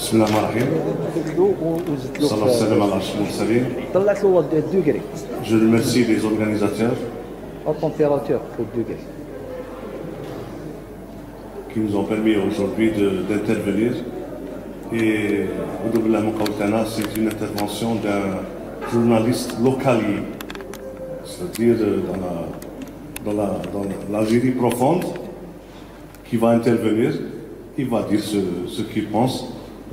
بسم الله الرحمن الرحيم. صلى الله وسلم على أشرف المرسلين. طلعت له 2 degrés. Je remercie les organisateurs à température au degré qui nous ont permis aujourd'hui d'intervenir. Et c'est une intervention d'un journaliste localier, c'est-à-dire dans l'Algérie profonde, qui va intervenir, il va dire ce qu'il pense,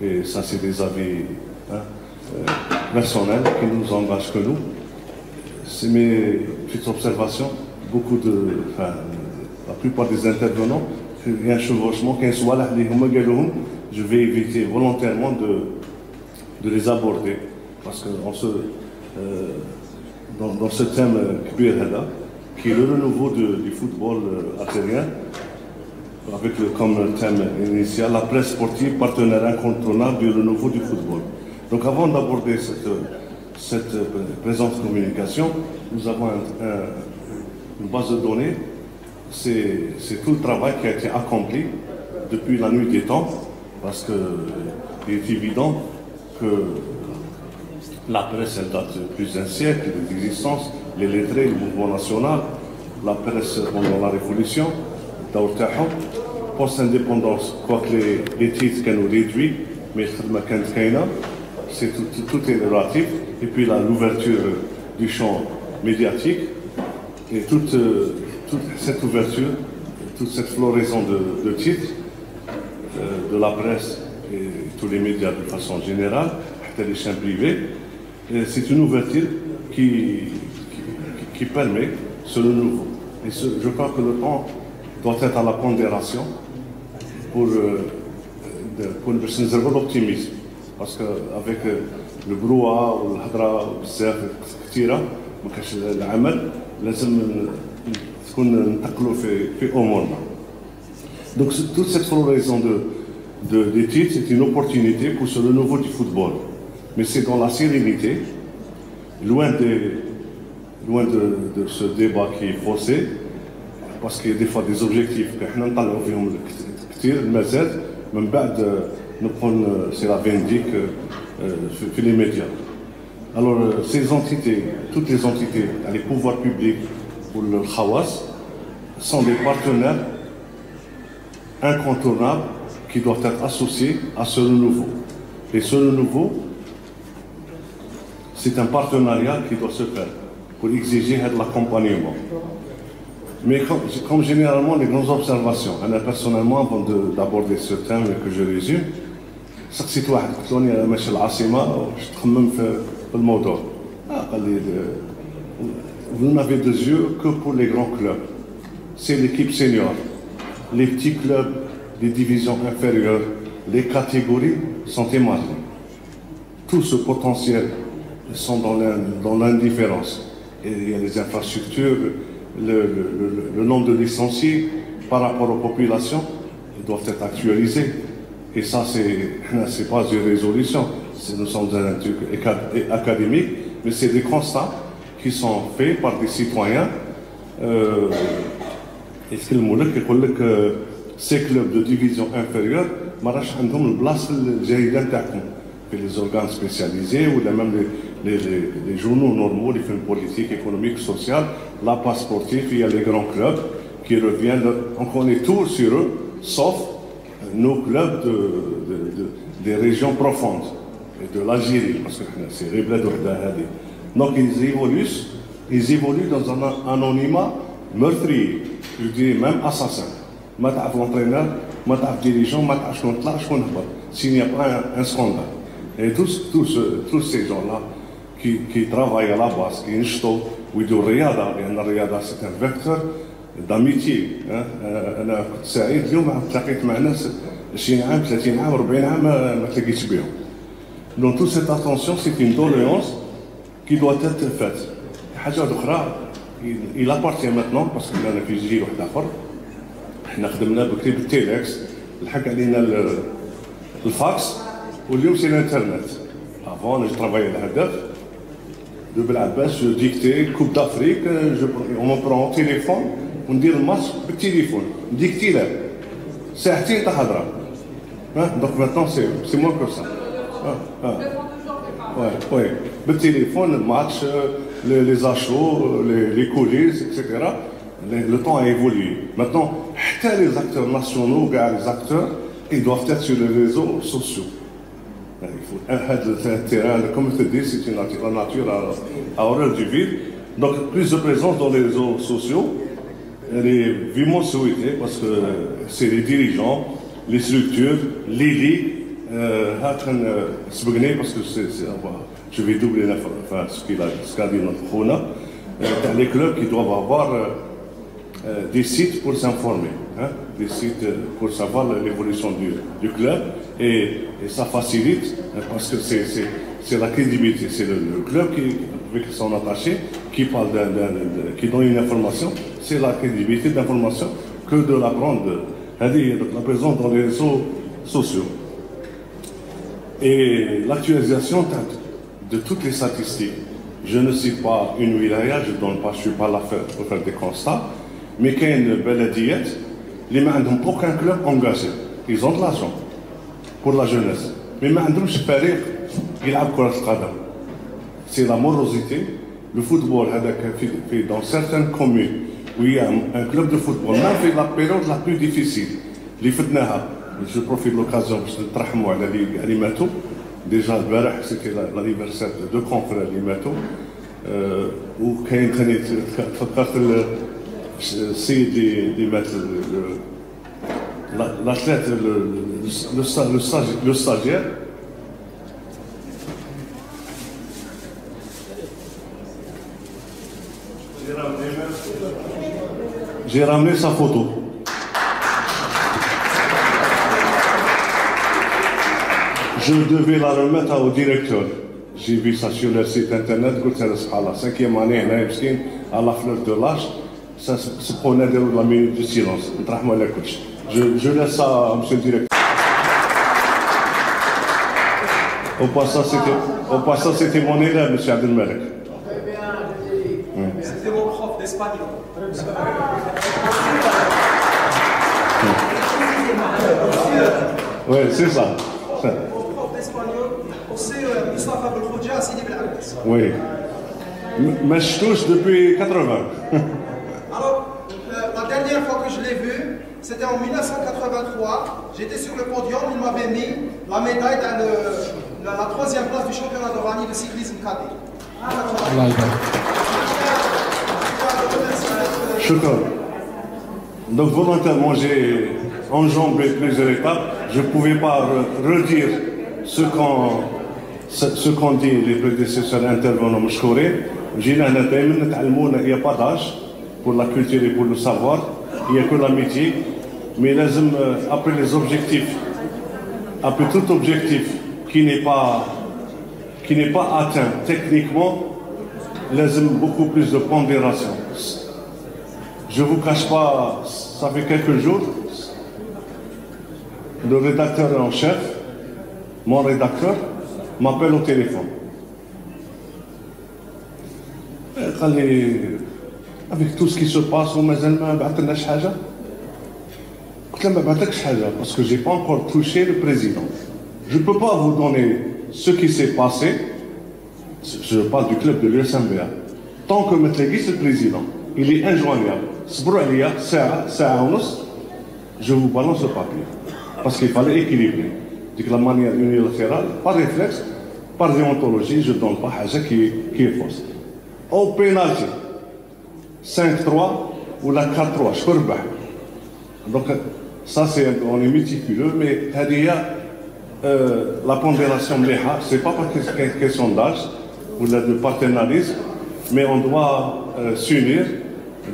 et ça c'est des avis personnels qui nous engagent que nous. C'est mes petites observations, la plupart des intervenants, il y a un chevauchement, je vais éviter volontairement de les aborder, parce que dans ce thème qui est le renouveau du football algérien, avec comme thème initial la presse sportive, partenaire incontournable du renouveau du football. Donc avant d'aborder cette présente communication, nous avons une base de données. C'est tout le travail qui a été accompli depuis la nuit des temps, parce qu'il est évident que la presse, elle date de plus d'un siècle d'existence, les lettrés, le mouvement national, la presse pendant la Révolution, post-indépendance, quoique les titres qu'on nous réduit, mais tout est relatif, et puis l'ouverture du champ médiatique, et toute cette ouverture, toute cette floraison de titres, de la presse et tous les médias de façon générale, les chaînes privées, c'est une ouverture qui permet ce renouveau. Et je crois que le temps doit être à la pondération pour l'optimisme. Parce qu'avec le brouhaha ou le hadra بزاف كثيرة ما كاش العمل لازم تكون نتقلوا في أمورنا. Donc toute cette floraison des titres, c'est une opportunité pour ce renouveau du football. Mais c'est dans la sérénité, loin de ce débat qui est faussé, parce qu'il y a des fois des objectifs c'est la vindicte في les médias. Alors ces entités, toutes les entités, les pouvoirs publics ou le khawas, sont des partenaires incontournables qui doivent être associés à ce renouveau. Et ce renouveau, c'est un partenariat qui doit se faire pour exiger l'accompagnement. Mais comme généralement les grandes observations, personnellement, avant d'aborder ce thème que je résume, سقسيت واحد قلت له انا ماشي العاصمه واش تخمم في الموضوع قال لي vous n'avez des yeux que pour les grands clubs, c'est l'équipe senior, les petits clubs, les divisions inférieures, les catégories sont émargées. Tout ce potentiel sont dans l'indifférence. Et il y a les infrastructures, le nombre de licenciés par rapport aux populations doivent être actualisés. Et ça, c'est pas une résolution, nous sommes un truc académique, mais c'est des constats qui sont faits par des citoyens. Est-ce que le mot que ces clubs de division inférieure, les organes spécialisés ou même les journaux normaux, les films politiques, économiques, sociaux, la passe sportive, il y a les grands clubs qui reviennent, on connaît tout sur eux, sauf nos clubs des régions profondes et de l'Algérie, parce que c'est Riblet Hadi. Donc ils évoluent dans un anonymat meurtrier, je dis même assassin. Ma ta'af l'entraîneur, ma ta'af dirigeant, ma ta'af s'il n'y a pas un scandale. Et tous ces gens-là qui travaillent à la base, qui inchtent, ou de Riyada, et la Riyada c'est un vecteur d'amitié. انا كنت سعيد اليوم تلاقيت مع ناس 20 عام 30 عام 40 عام ما تلاقيتش بهم. Donc toute cette attention, c'est une doléance qui doit être faite. حاجه اخرى il appartient maintenant parce que انا في جيل واحد اخر احنا خدمنا بكري بالتيلكس لحق علينا الفاكس واليوم سي الانترنت. Avant je travaillais à l'Hadaf de Belabès, je dictais Coupe d'Afrique, on me prend au téléphone. وندير الماتش بالتليفون ديكتي له ساعتين تاع هضره Hein? Donc maintenant, c'est moins que ça. Ouais, ouais. Le téléphone, le match, les achats, les coulisses, etc. Le temps a évolué. Maintenant, les acteurs nationaux, les acteurs, ils doivent être sur les réseaux sociaux. Il faut un terrain, comme je te dis, c'est la nature à horreur du vide. Donc, plus de présence dans les réseaux sociaux, elle est vivement souhaitée parce que c'est les dirigeants, les structures, les ligues, parce que je vais doubler ce qu'a dit notre Khona, les clubs qui doivent avoir des sites pour s'informer, hein, des sites pour savoir l'évolution du club et ça facilite parce que c'est la crédibilité, c'est le club qui, avec son attaché qui parle qui donne une information, c'est la crédibilité d'information que de la prendre, c'est-à-dire la présence dans les réseaux sociaux. Et l'actualisation de toutes les statistiques. Je ne cite pas une wilaya, je ne suis pas là pour faire des constats, mais qu'il y a une belle diète, les gens n'ont aucun club engagé. Ils ont de l'argent pour la jeunesse, mais ils n'ont pas de c'est la morosité. Le football, dans certaines communes où il y a un club de football, même fait la période la plus difficile, je profite de l'occasion pour te trahmer à l'Imato. Déjà, c'était l'anniversaire de deux confrères à l'Imato. Où quand l'athlète, le stagiaire, j'ai ramené sa photo. Je devais la remettre au directeur. J'ai vu ça sur le site internet, à la 5e année, à la fleur de l'âge, ça se prenait de la minute de silence. Je laisse ça à monsieur le directeur. Au passage, c'était mon élève, monsieur Abdelmalek. C'était mon prof d'espagnol. Oui, c'est ça. Mon prof d'espagnol, c'est Moustapha Belkhodja à Sidi Belabès. Oui. Mais je touche depuis 80. Alors, la dernière fois que je l'ai vu, c'était en 1983. J'étais sur le podium, il m'avait mis la médaille dans la 3e place du championnat de Rani de cyclisme cadet. Donc volontairement j'ai enjambé plusieurs étapes. Je ne pouvais pas redire ce qu'ont dit les prédécesseurs intervenants. Il n'y a pas d'âge pour la culture et pour le savoir. Il n'y a que l'amitié. Mais après les objectifs, après tout objectif qui n'est pas atteint techniquement, il y a beaucoup plus de pondération. Je ne vous cache pas, ça fait quelques jours, le rédacteur en chef, mon rédacteur, m'appelle au téléphone. Avec tout ce qui se passe, parce que je n'ai pas encore touché le président. Je ne peux pas vous donner ce qui s'est passé, je parle du club de l'USMBA, tant que M. Guy, c'est le président. Il est injoignable. Je vous balance le papier. Parce qu'il fallait équilibrer. De la manière unilatérale, par réflexe, par déontologie, je ne donne pas chose qui est fausse. Au pénalty, 5-3 ou la 4-3, je peux rebattre. Donc, ça, on est méticuleux, mais la pondération, ce n'est pas une question d'âge ou de partenariat, mais on doit s'unir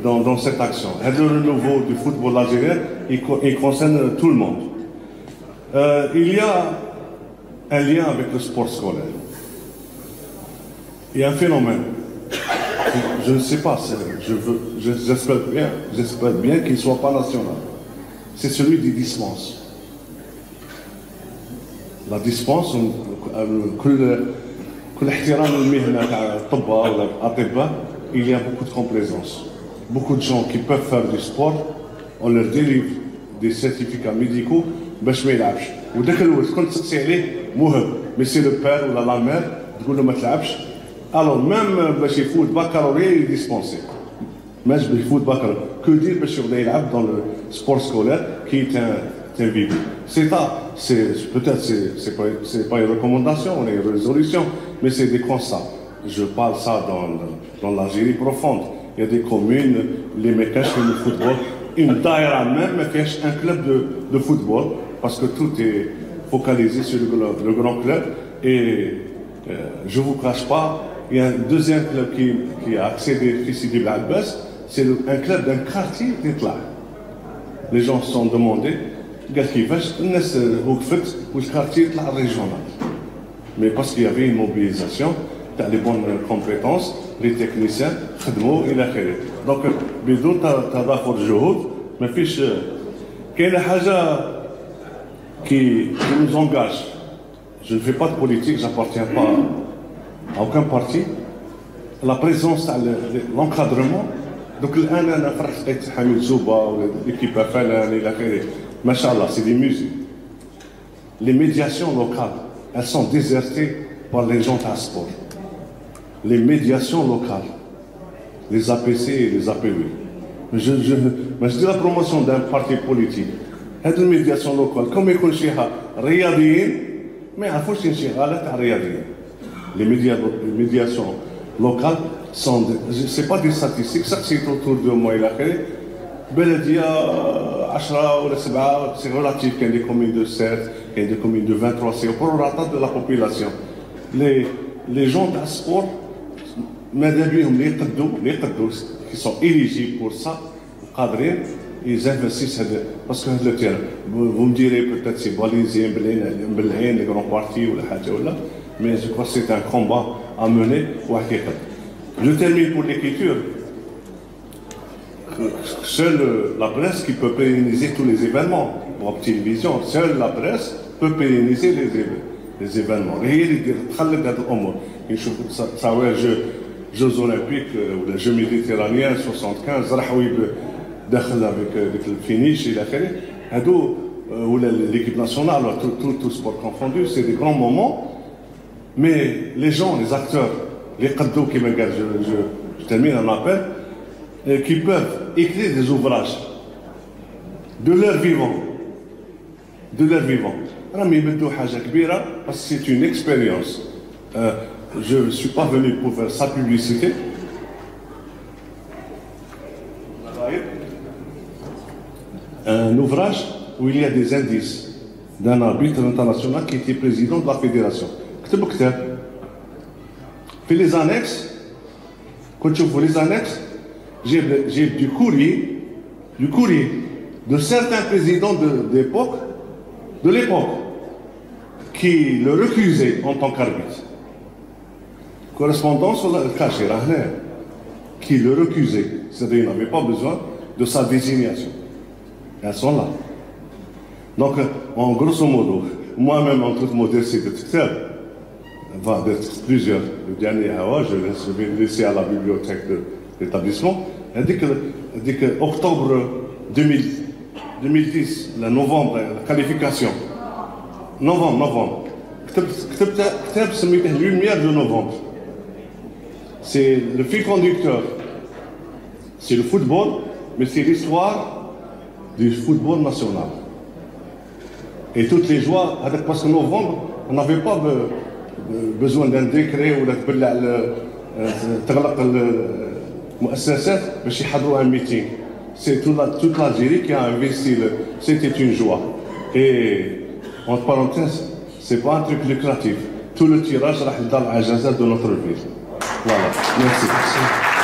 dans cette action. Le renouveau du football algérien, il concerne tout le monde. Il y a un lien avec le sport scolaire. Il y a un phénomène. Je ne sais pas, j'espère bien qu'il ne soit pas national. C'est celui des dispenses. La dispense, il y a beaucoup de complaisance. Beaucoup de gens qui peuvent faire du sport, on leur délivre des certificats médicaux, mais je ne وداك الوقت كنت تسقسي عليه مهم مي سي لو بير ولا لا مير تقول له ما تلعبش الوغ ميم باش يفوت باكالوريا يديسبونسي ماش باش يفوت باكالوريا كو دير باش يبدا يلعب دون لو سبور سكولير كي تان فيبي سي تا سي peut-être c'est pas une recommandation ou une résolution mais c'est des constats je parle ça dans l'Algérie profonde il y a des communes les mecs qui font le football une daïra même fait un club de football parce que tout est focalisé sur le grand club et je vous cache pas il y a un deuxième club qui a accédé ici du Al-Bas c'est un club d'un quartier d'Itla les gens se sont demandé قال كيفاش الناس وقفت والكارتي يطلع ريجونال مي باسكو يافي موبيليزاسيون تاع لي بون كومبيتونس لي تكنيسيان خدموا الى اخره دونك بدون تضافر الجهود ما فيش كاينه حاجه كي nous engage je ne fais pas de politique j'appartiens pas à aucun parti la présence تاع l'encadrement donc الان انا فرحت لقيت حميد زوبا ولا ليكيب فلان الى اخره Machallah, c'est des musées. Les médiations locales, elles sont désertées par les gens de sport. Les médiations locales, les APC et les APW. Mais je dis la promotion d'un parti politique. هذه الميدياسيون locale, comme يكون شيها رياضيين ما يعرفوش شي غلط تاع رياضيين. Les médiations locales sont, c'est pas des statistiques, ça c'est autour de moi et la بلديه 10 ولا 7 سي ريلاتيف كاين دي كومين دو 7 كاين دي كومين دو 23 سي بروراتا دو لا بوبولاسيون لي جون تاع السبور ماذا بيهم اللي يقدوا كي سون إليجيبل بور سا قادرين يزانفستيس هذا باسكو هذا التيران فو مديري بوتيت سي باليزي مبلعين لي كرون بارتي ولا حاجه ولا مي جو كوا سي ان كومبا ا موني وحقيقه جو تيرمين بور ليكريتور Seule la presse qui peut pérenniser tous les événements. Pour la télévision, seule la presse peut pérenniser les événements. Et il dit, ça ouais, Jeux Olympiques ou les Jeux Méditerranéens 75, Rahoui دخل avec le finish et la ou l'équipe nationale, tout sport confondu, c'est des grands moments. Mais les gens, les acteurs, les cadeaux qui me gardent, je termine un appel. Qui peuvent écrire des ouvrages de leur vivant. Parce que c'est une expérience. Je ne suis pas venu pour faire sa publicité. Un ouvrage où il y a des indices d'un arbitre international qui était président de la fédération. Puis les annexes, quand tu vois les annexes, j'ai du courrier de certains présidents de l'époque qui le refusaient en tant qu'arbitre. Correspondance sur le cachet, qui le refusaient, c'est-à-dire qu'ils n'avaient pas besoin de sa désignation. Elles sont là. Donc, en grosso modo, moi-même en toute modestie de tuteur, va d'être plusieurs. Le dernier je vais le laisser à la bibliothèque de l'établissement. Dès que octobre 2010, le novembre, la qualification, novembre, lumière de novembre. C'est le fil conducteur, c'est le football, mais c'est l'histoire du football national. Et toutes les joies, parce que novembre, on n'avait pas besoin d'un décret ou مؤسسات باش يحضروا un meeting. C'est toute l'Algérie qui a investi. C'était une joie. Et entre parenthèses, c'est pas un truc lucratif. Tout le tirage راح يدار على الجزائر de notre ville. Voilà. Merci.